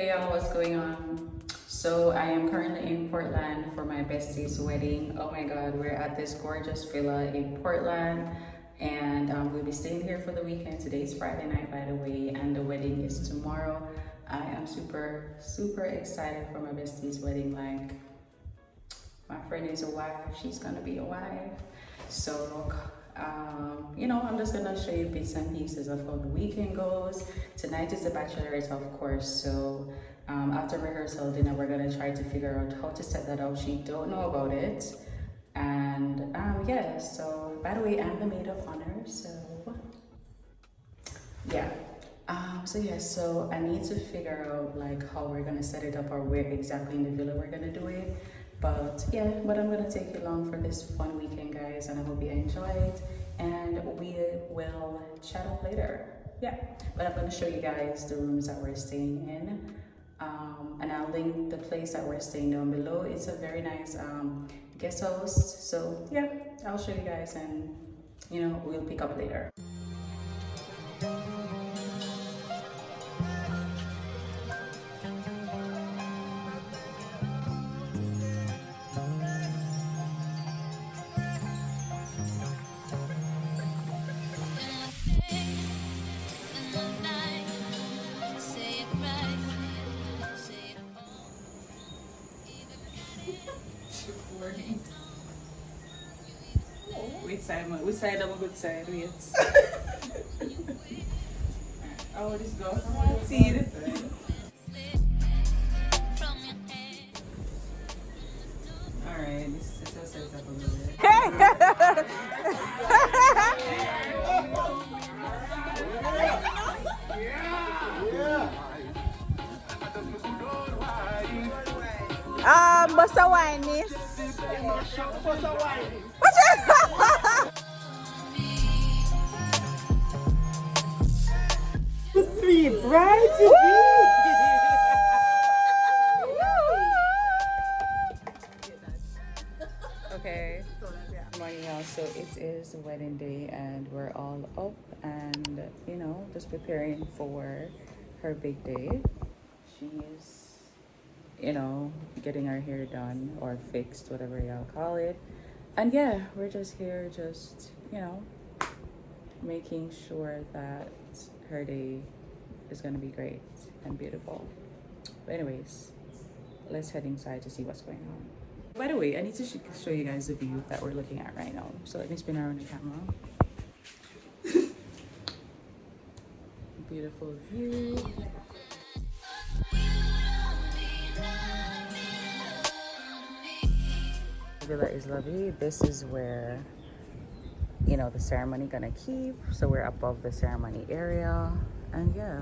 Hey y'all, what's going on? So I am currently in Portland for my bestie's wedding. Oh my god, we're at this gorgeous villa in Portland, and we'll be staying here for the weekend. Today's Friday night, by the way, and the wedding is tomorrow. I am super excited for my bestie's wedding. Like, my friend is a wife, she's gonna be a wife. So you know, I'm just gonna show you bits and pieces of how the weekend goes. Tonight is the bachelorette, of course, so after rehearsal dinner we're gonna try to figure out how to set that up. She don't know about it, and yeah, so by the way, I'm the maid of honor, so yeah. So I need to figure out like how we're gonna set it up, or where exactly in the villa we're gonna do it. But yeah, but I'm gonna take you along for this fun weekend, guys, and I hope you enjoy it, and we will chat up later. Yeah, but I'm gonna show you guys the rooms that we're staying in, and I'll link the place that we're staying down below. It's a very nice guest house, so yeah, I'll show you guys, and you know, we'll pick up later. Which side of a good side? Wait. Oh, this go. See it. Alright, this is set up a little bit. What's the wine, miss? Three bright to be. Okay. Good morning, y'all. So it is the wedding day, and we're all up and, you know, just preparing for her big day. She's, you know, getting her hair done or fixed, whatever y'all call it. And yeah, we're just here, just, you know, making sure that her day is gonna be great and beautiful. But anyways, let's head inside to see what's going on. By the way, I need to show you guys the view that we're looking at right now. So let me spin around the camera. Beautiful view. The villa is lovely. This is where, you know, the ceremony gonna keep. So we're above the ceremony area, and yeah,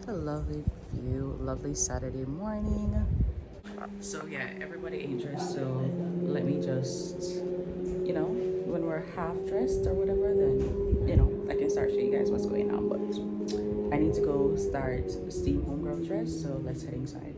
a lovely view. Lovely Saturday morning. So yeah, everybody ain't dressed, so let me just, you know, when we're half dressed or whatever, then, you know, I can start showing you guys what's going on. But I need to go start steam homegirl dress, so let's head inside.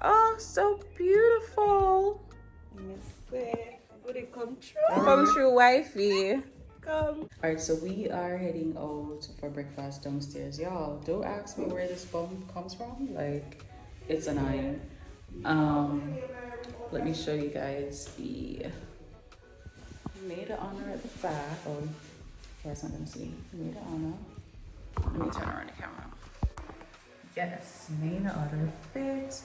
Oh, so beautiful. Come Come true, wifey. Come. Alright, so we are heading out for breakfast downstairs. Y'all, don't ask me where this bum comes from. Like, it's annoying. Let me show you guys the maid of honor at the back. Oh, you guys not gonna see. Maid of honor. Let me turn around the camera. Yes, maid of honor fit.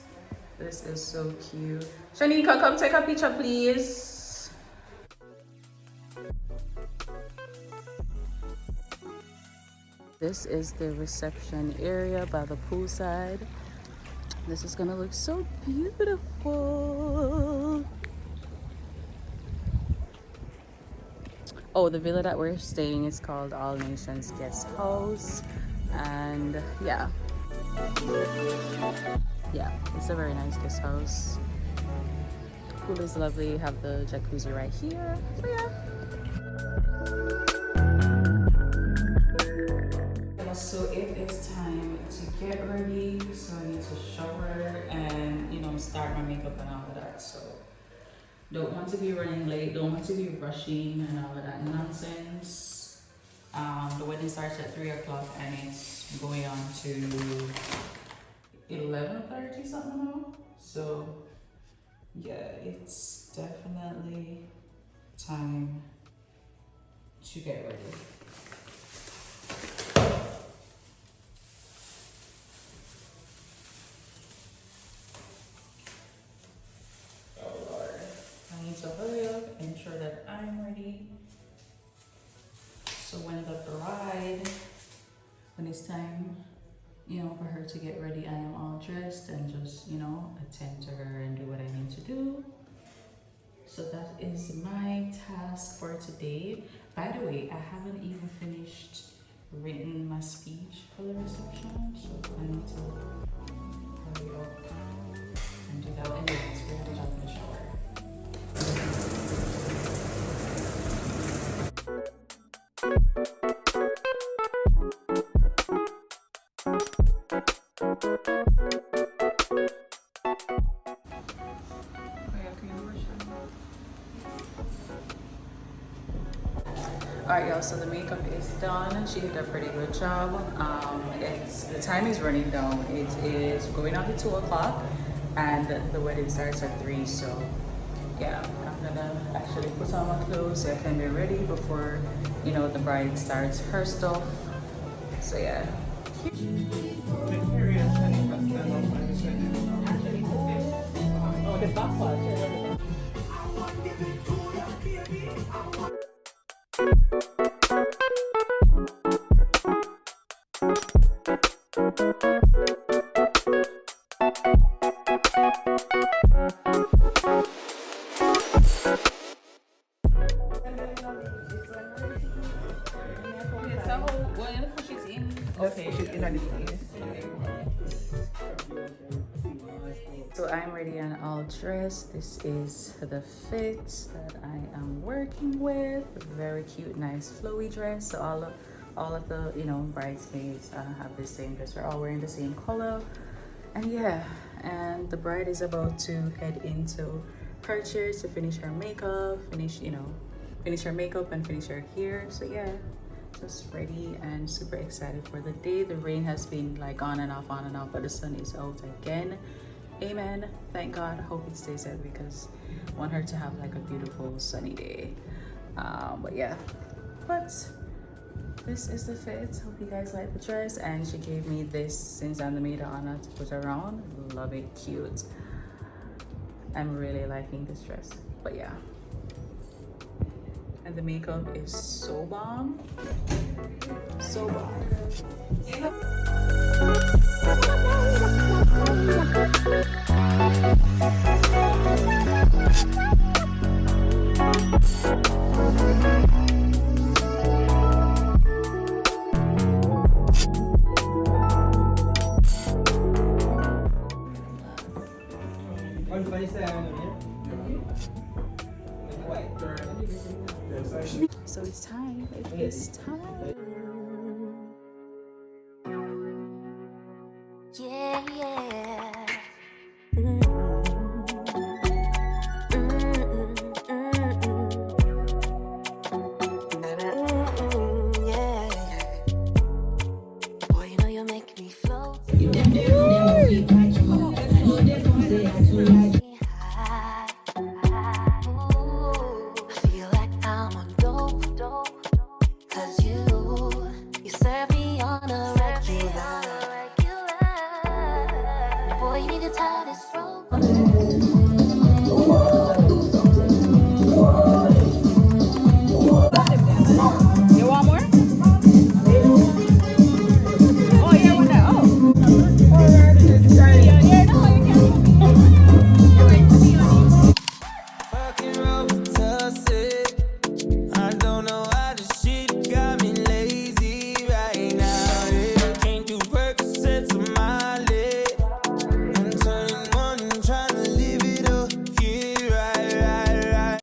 This is so cute. Shanika, come take a picture, please. This is the reception area by the poolside. This is gonna look so beautiful. Oh, the villa that we're staying is called All Nations Guest House, and yeah, it's a very nice guest house. Pool is lovely. Have the jacuzzi right here. So yeah. So it is time to get ready. So I need to shower and start my makeup and all of that. So don't want to be running late. Don't want to be rushing and all of that nonsense. The wedding starts at 3 o'clock and it's going on to 11:30 something now. So yeah, it's definitely time to get ready. Oh Lord, I need to hurry up, ensure that I'm ready. So when it's time, for her to get ready, I am all dressed and just, attend to her and do what I need to do. So that is my task for today. By the way, I haven't even finished written my speech for the reception, so I need to hurry up and do that. Anyways, we're gonna jump in the shower. Alright y'all, so the makeup is done. She did a pretty good job. The time is running down. It is going on to 2 o'clock and the wedding starts at 3, so yeah, I'm gonna actually put on my clothes so I can be ready before the bride starts her stuff. So yeah. Oh, the back part. So I'm ready and all dressed. This is the fit that I am working with. Very cute, nice flowy dress. So all of the bridesmaids have the same dress. We're all wearing the same color. And yeah, and the bride is about to head into her chair to finish her makeup, finish her makeup and finish her hair. So yeah, just ready and super excited for the day. The rain has been like on and off, but the sun is out again. Amen. Thank God. Hope it stays out because I want her to have like a beautiful sunny day. But yeah, this is the fit. Hope you guys like the dress. And she gave me this since I'm the maid of honor to put around. Love it. Cute. I'm really liking this dress. But yeah. And the makeup is so bomb. So bomb. So it's time. It is time.